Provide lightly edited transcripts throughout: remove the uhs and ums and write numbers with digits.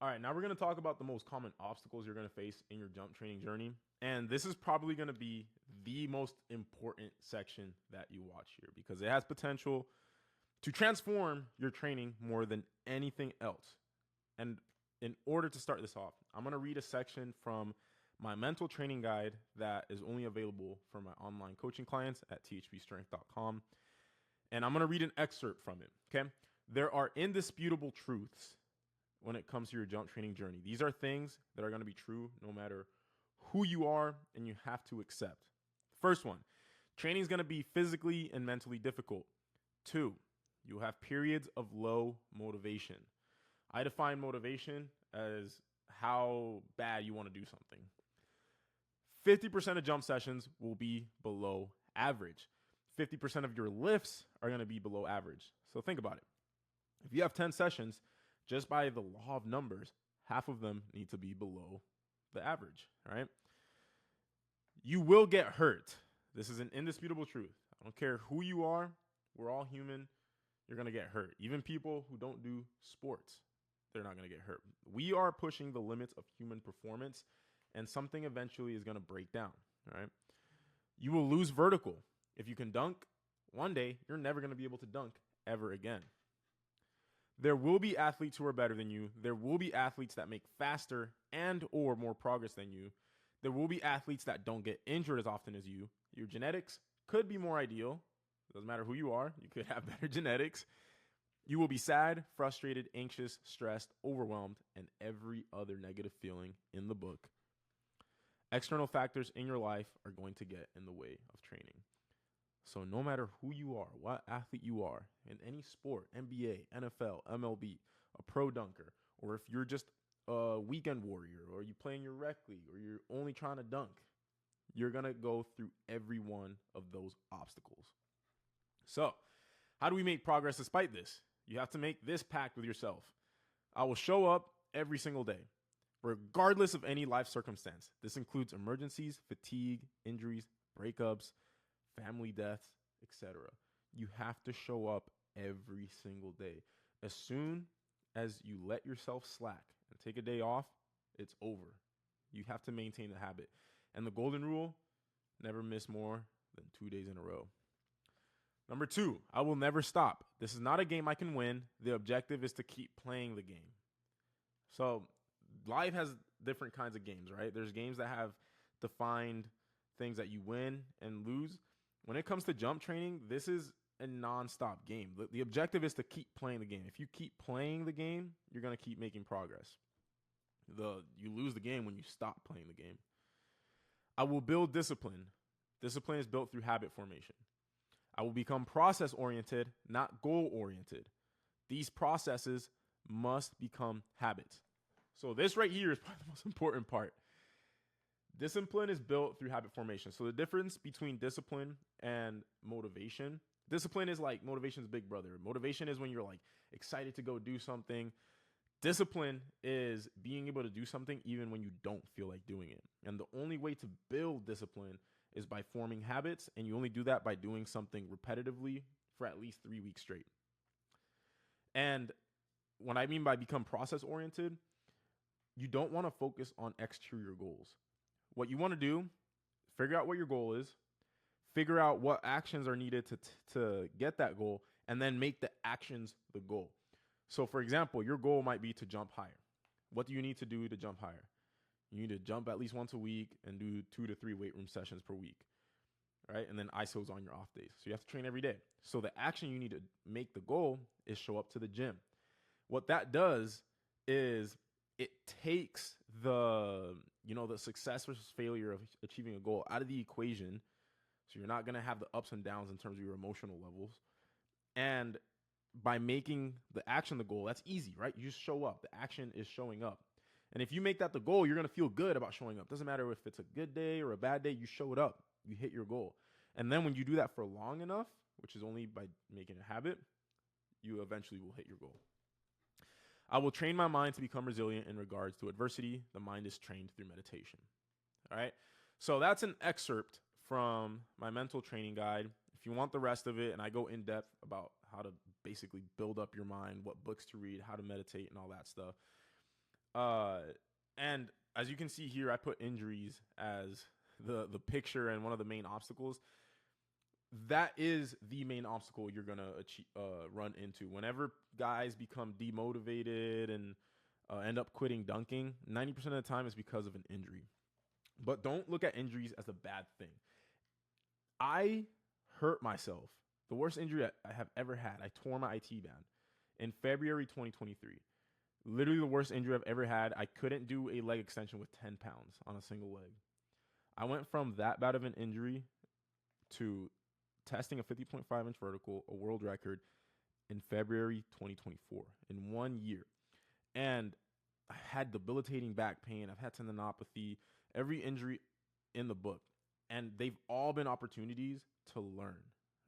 All right, now we're going to talk about the most common obstacles you're going to face in your jump training journey. And this is probably going to be the most important section that you watch here because it has potential to transform your training more than anything else. And in order to start this off, I'm going to read a section from my mental training guide that is only available for my online coaching clients at thbstrength.com. And I'm going to read an excerpt from it. Okay. There are indisputable truths when it comes to your jump training journey. These are things that are going to be true no matter who you are, and you have to accept. First one, training is going to be physically and mentally difficult. Two, you'll have periods of low motivation. I define motivation as how bad you want to do something. 50% of jump sessions will be below average. 50% of your lifts are going to be below average. So think about it. If you have 10 sessions, just by the law of numbers, half of them need to be below the average, all right? You will get hurt. This is an indisputable truth. I don't care who you are. We're all human. You're going to get hurt. Even people who don't do sports, they're not going to get hurt. We are pushing the limits of human performance, and something eventually is going to break down, all right? You will lose vertical. If you can dunk, one day you're never going to be able to dunk ever again. There will be athletes who are better than you. There will be athletes that make faster and or more progress than you. There will be athletes that don't get injured as often as you. Your genetics could be more ideal. It doesn't matter who you are. You could have better genetics. You will be sad, frustrated, anxious, stressed, overwhelmed, and every other negative feeling in the book. External factors in your life are going to get in the way of training. So no matter who you are, what athlete you are, in any sport, NBA, NFL, MLB, a pro dunker, or if you're just a weekend warrior, or you play in your rec league, or you're only trying to dunk, you're going to go through every one of those obstacles. So how do we make progress despite this? You have to make this pact with yourself. I will show up every single day, regardless of any life circumstance. This includes emergencies, fatigue, injuries, breakups, family deaths, etc. You have to show up every single day. As soon as you let yourself slack and take a day off, it's over. You have to maintain the habit. And the golden rule, never miss more than 2 days in a row. Number 2, I will never stop. This is not a game I can win. The objective is to keep playing the game. So life has different kinds of games, right? There's games that have defined things that you win and lose. When it comes to jump training, this is a nonstop game. The objective is to keep playing the game. If you keep playing the game, you're going to keep making progress. You lose the game when you stop playing the game. I will build discipline. Discipline is built through habit formation. I will become process-oriented, not goal-oriented. These processes must become habits. So this right here is probably the most important part. Discipline is built through habit formation. So the difference between discipline and motivation, discipline is like motivation's big brother. Motivation is when you're like excited to go do something. Discipline is being able to do something even when you don't feel like doing it. And the only way to build discipline is by forming habits, and you only do that by doing something repetitively for at least 3 weeks straight. And what I mean by become process oriented, you don't want to focus on exterior goals. What you want to do, figure out what your goal is, figure out what actions are needed to get that goal, and then make the actions the goal. So for example, your goal might be to jump higher. What do you need to do to jump higher? You need to jump at least once a week and do 2 to 3 weight room sessions per week, right? And then ISOs on your off days. So you have to train every day. So the action you need to make the goal is show up to the gym. What that does is it takes the success versus failure of achieving a goal out of the equation. So you're not going to have the ups and downs in terms of your emotional levels. And by making the action the goal, that's easy, right? You just show up. The action is showing up. And if you make that the goal, you're going to feel good about showing up. Doesn't matter if it's a good day or a bad day, you showed up. You hit your goal. And then when you do that for long enough, which is only by making a habit, you eventually will hit your goal. I will train my mind to become resilient in regards to adversity. The mind is trained through meditation. All right. So that's an excerpt from my mental training guide. If you want the rest of it, and I go in depth about how to basically build up your mind, what books to read, how to meditate, and all that stuff, Uh, and as you can see here, I put injuries as the picture and one of the main obstacles. That is the main obstacle you're gonna run into whenever guys become demotivated and end up quitting dunking. 90% of the time is because of an injury. But don't look at injuries as a bad thing. I hurt myself. The worst injury I have ever had. I tore my IT band in February 2023. Literally the worst injury I've ever had. I couldn't do a leg extension with 10 pounds on a single leg. I went from that bad of an injury to testing a 50.5 inch vertical, a world record, in February 2024, in 1 year. And I had debilitating back pain. I've had tendinopathy, every injury in the book. And they've all been opportunities to learn,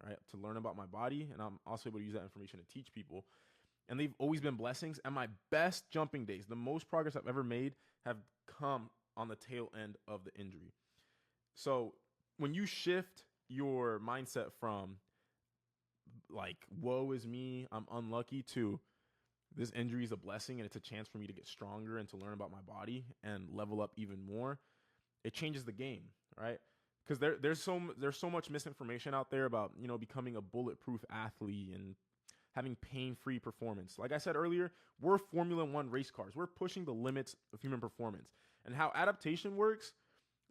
right? To learn about my body. And I'm also able to use that information to teach people. And they've always been blessings. And my best jumping days, the most progress I've ever made, have come on the tail end of the injury. So when you shift your mindset from like, woe is me, I'm unlucky, to this injury is a blessing and it's a chance for me to get stronger and to learn about my body and level up even more, it changes the game, right? Because there's so much misinformation out there about, you know, becoming a bulletproof athlete and having pain-free performance. Like I said earlier, we're Formula One race cars. We're pushing the limits of human performance. And how adaptation works,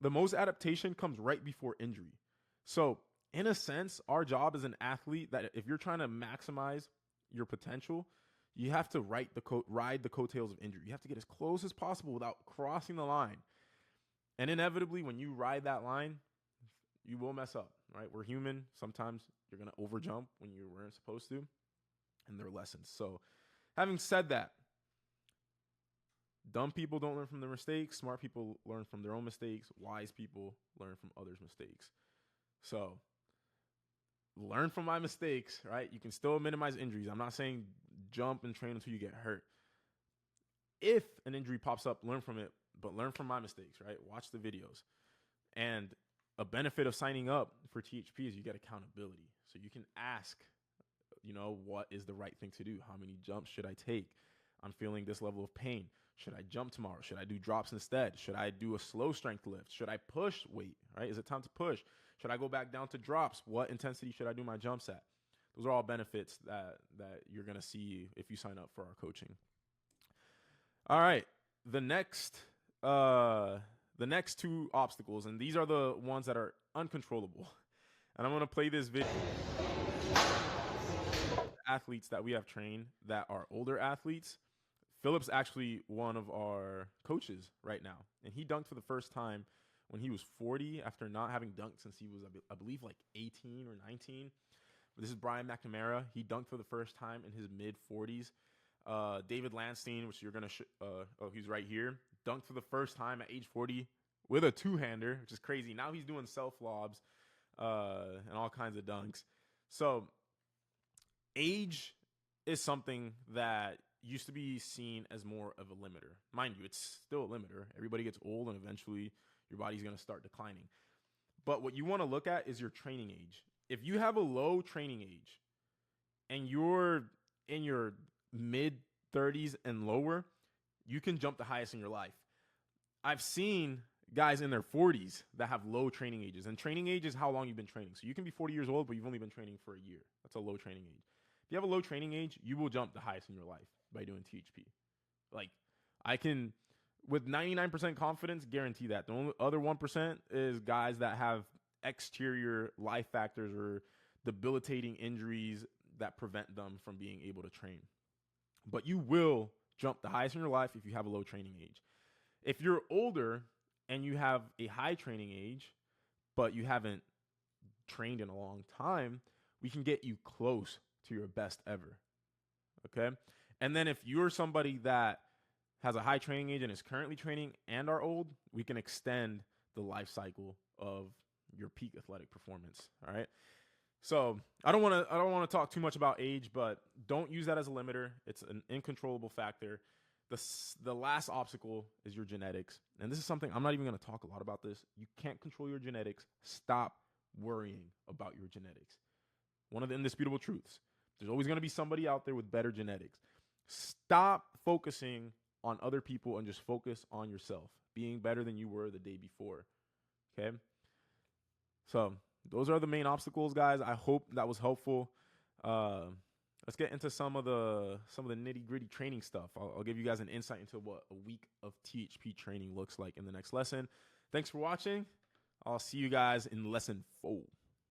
the most adaptation comes right before injury. So in a sense, our job as an athlete, that if you're trying to maximize your potential, you have to ride the coattails of injury. You have to get as close as possible without crossing the line. And inevitably, when you ride that line, you will mess up, right? We're human. Sometimes you're going to overjump when you weren't supposed to. And they're lessons. So having said that, dumb people don't learn from their mistakes. Smart people learn from their own mistakes. Wise people learn from others' mistakes. So learn from my mistakes, right? You can still minimize injuries. I'm not saying jump and train until you get hurt. If an injury pops up, learn from it, but learn from my mistakes, right? Watch the videos. And a benefit of signing up for THP is you get accountability. So you can ask, you know, what is the right thing to do? How many jumps should I take? I'm feeling this level of pain. Should I jump tomorrow? Should I do drops instead? Should I do a slow strength lift? Should I push weight, right? Is it time to push? Should I go back down to drops? What intensity should I do my jumps at? Those are all benefits that you're going to see if you sign up for our coaching. All right. The next two obstacles, and these are the ones that are uncontrollable. And I'm going to play this video. Athletes that we have trained that are older athletes. Philip's actually one of our coaches right now. And he dunked for the first time when he was 40 after not having dunked since he was, I believe, like 18 or 19. But this is Brian McNamara. He dunked for the first time in his mid-40s. David Landstein, which you're going to he's right here, dunked for the first time at age 40 with a two-hander, which is crazy. Now he's doing self-lobs and all kinds of dunks. So age is something that used to be seen as more of a limiter. Mind you, it's still a limiter. Everybody gets old and eventually your body's going to start declining. But what you want to look at is your training age. If you have a low training age and you're in your mid 30s and lower, you can jump the highest in your life. I've seen guys in their 40s that have low training ages, and training age is how long you've been training. So you can be 40 years old, but you've only been training for a year. That's a low training age. If you have a low training age, you will jump the highest in your life by doing THP. Like, I can, with 99% confidence, guarantee that. The only other 1% is guys that have exterior life factors or debilitating injuries that prevent them from being able to train. But you will jump the highest in your life if you have a low training age. If you're older and you have a high training age, but you haven't trained in a long time, we can get you close to your best ever. Okay? And then if you're somebody that has a high training age and is currently training and are old, we can extend the life cycle of your peak athletic performance. All right? So I don't want to talk too much about age, but don't use that as a limiter. It's an uncontrollable factor. The last obstacle is your genetics. And this is something, I'm not even going to talk a lot about this. You can't control your genetics. Stop worrying about your genetics. One of the indisputable truths. There's always going to be somebody out there with better genetics. Stop focusing on other people and just focus on yourself, being better than you were the day before. Okay. So those are the main obstacles, guys. I hope that was helpful. Let's get into some of the nitty gritty training stuff. I'll give you guys an insight into what a week of THP training looks like in the next lesson. Thanks for watching. I'll see you guys in lesson 4.